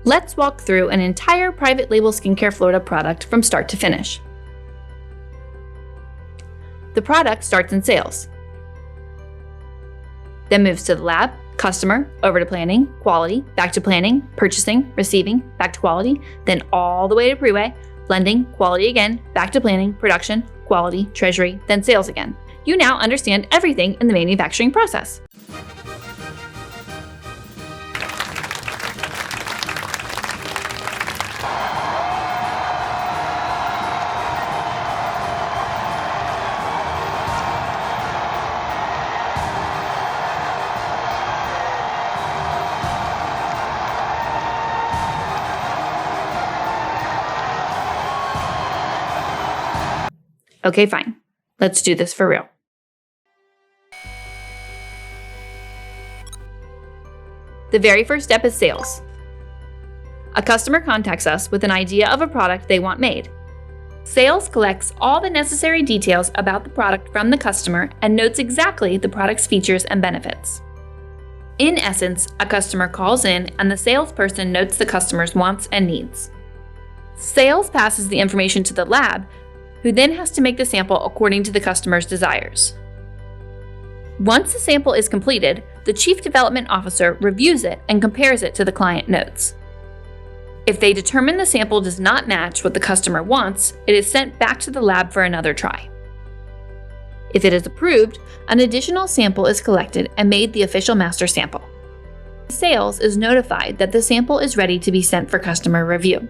Let's walk through an entire private label Skincare Florida product from start to finish. The product starts in sales, then moves to the lab, customer, over to planning, quality, back to planning, purchasing, receiving, back to quality, then all the way to pre-weigh, blending, quality again, back to planning, production, quality, treasury, then sales again. You now understand everything in the manufacturing process. Okay, fine. Let's do this for real. The very first step is sales. A customer contacts us with an idea of a product they want made. Sales collects all the necessary details about the product from the customer and notes exactly the product's features and benefits. In essence, a customer calls in and the salesperson notes the customer's wants and needs. Sales passes the information to the lab, who then has to make the sample according to the customer's desires. Once the sample is completed, the Chief Development Officer reviews it and compares it to the client notes. If they determine the sample does not match what the customer wants, it is sent back to the lab for another try. If it is approved, an additional sample is collected and made the official master sample. Sales is notified that the sample is ready to be sent for customer review.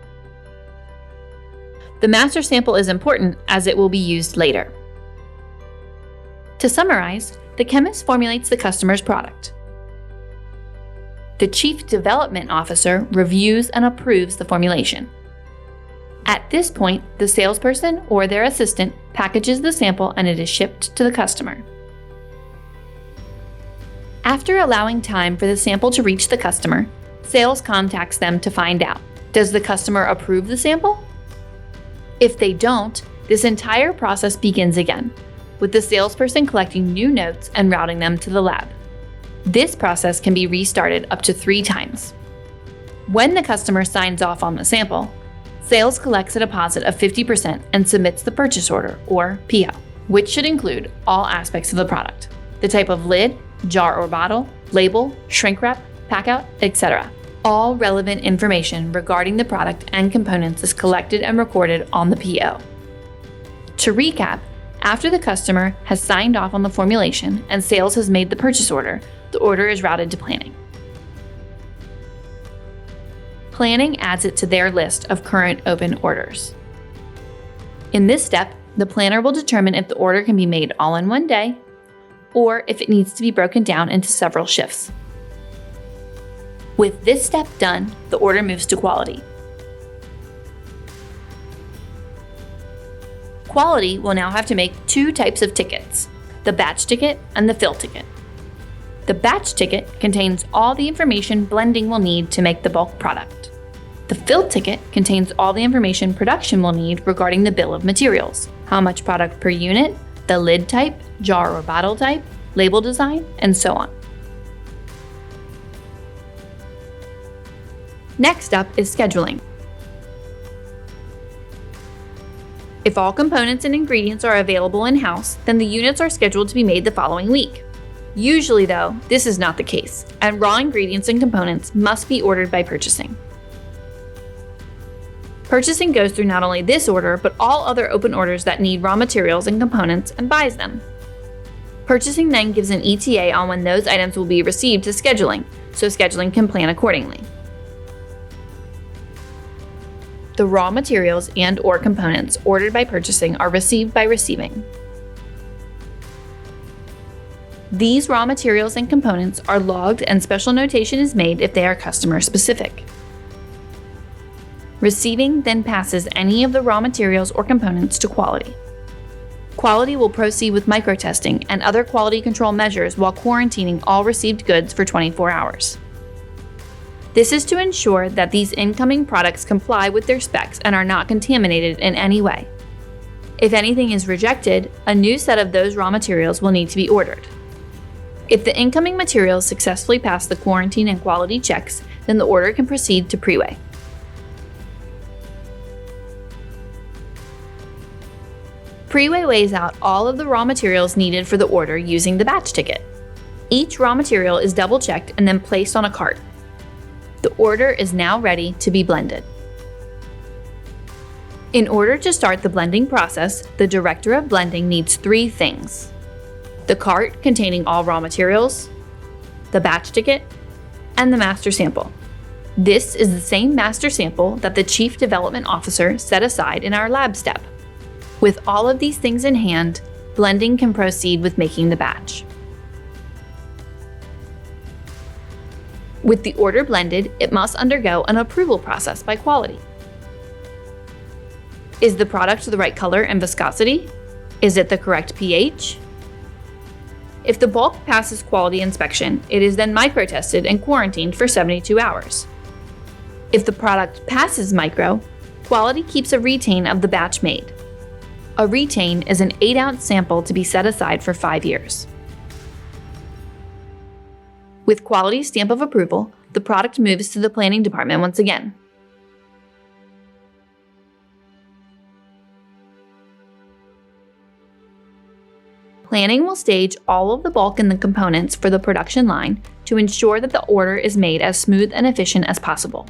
The master sample is important as it will be used later. To summarize, the chemist formulates the customer's product. The Chief Development Officer reviews and approves the formulation. At this point, the salesperson or their assistant packages the sample and it is shipped to the customer. After allowing time for the sample to reach the customer, sales contacts them to find out, does the customer approve the sample? If they don't, this entire process begins again, with the salesperson collecting new notes and routing them to the lab. This process can be restarted up to 3 times. When the customer signs off on the sample, sales collects a deposit of 50% and submits the purchase order, or PO, which should include all aspects of the product: the type of lid, jar or bottle, label, shrink wrap, packout, etc. All relevant information regarding the product and components is collected and recorded on the PO. To recap, after the customer has signed off on the formulation and sales has made the purchase order, the order is routed to planning. Planning adds it to their list of current open orders. In this step, the planner will determine if the order can be made all in one day or if it needs to be broken down into several shifts. With this step done, the order moves to quality. Quality will now have to make 2 types of tickets, the batch ticket and the fill ticket. The batch ticket contains all the information blending will need to make the bulk product. The fill ticket contains all the information production will need regarding the bill of materials, how much product per unit, the lid type, jar or bottle type, label design, and so on. Next up is scheduling. If all components and ingredients are available in-house, then the units are scheduled to be made the following week. Usually though, this is not the case, and raw ingredients and components must be ordered by purchasing. Purchasing goes through not only this order, but all other open orders that need raw materials and components and buys them. Purchasing then gives an ETA on when those items will be received to scheduling, so scheduling can plan accordingly. The raw materials and/or components ordered by purchasing are received by receiving. These raw materials and components are logged and special notation is made if they are customer specific. Receiving then passes any of the raw materials or components to quality. Quality will proceed with microtesting and other quality control measures while quarantining all received goods for 24 hours. This is to ensure that these incoming products comply with their specs and are not contaminated in any way. If anything is rejected, a new set of those raw materials will need to be ordered. If the incoming materials successfully pass the quarantine and quality checks, then the order can proceed to pre-weigh. Pre-weigh weighs out all of the raw materials needed for the order using the batch ticket. Each raw material is double-checked and then placed on a cart. The order is now ready to be blended. In order to start the blending process, the Director of Blending needs 3 things: the cart containing all raw materials, the batch ticket, and the master sample. This is the same master sample that the Chief Development Officer set aside in our lab step. With all of these things in hand, blending can proceed with making the batch. With the order blended, it must undergo an approval process by quality. Is the product the right color and viscosity? Is it the correct pH? If the bulk passes quality inspection, it is then micro-tested and quarantined for 72 hours. If the product passes micro, quality keeps a retain of the batch made. A retain is an 8-ounce sample to be set aside for 5 years. With quality stamp of approval, the product moves to the planning department once again. Planning will stage all of the bulk and the components for the production line to ensure that the order is made as smooth and efficient as possible.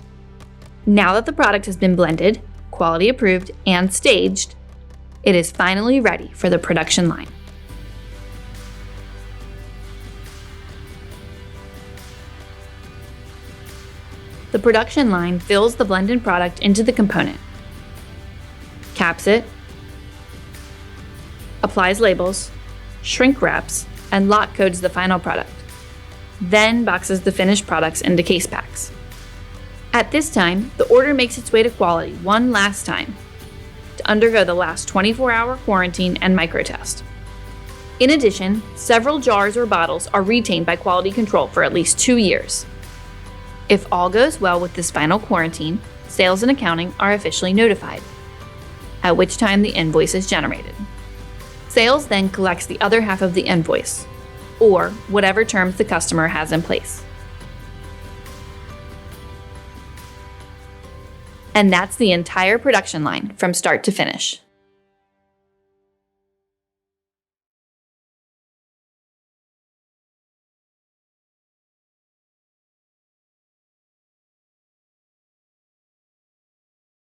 Now that the product has been blended, quality approved, and staged, it is finally ready for the production line. The production line fills the blended product into the component, caps it, applies labels, shrink wraps, and lock codes the final product, then boxes the finished products into case packs. At this time, the order makes its way to quality one last time to undergo the last 24-hour quarantine and microtest. In addition, several jars or bottles are retained by quality control for at least 2 years. If all goes well with this final quarantine, sales and accounting are officially notified, at which time the invoice is generated. Sales then collects the other half of the invoice, or whatever terms the customer has in place. And that's the entire production line from start to finish.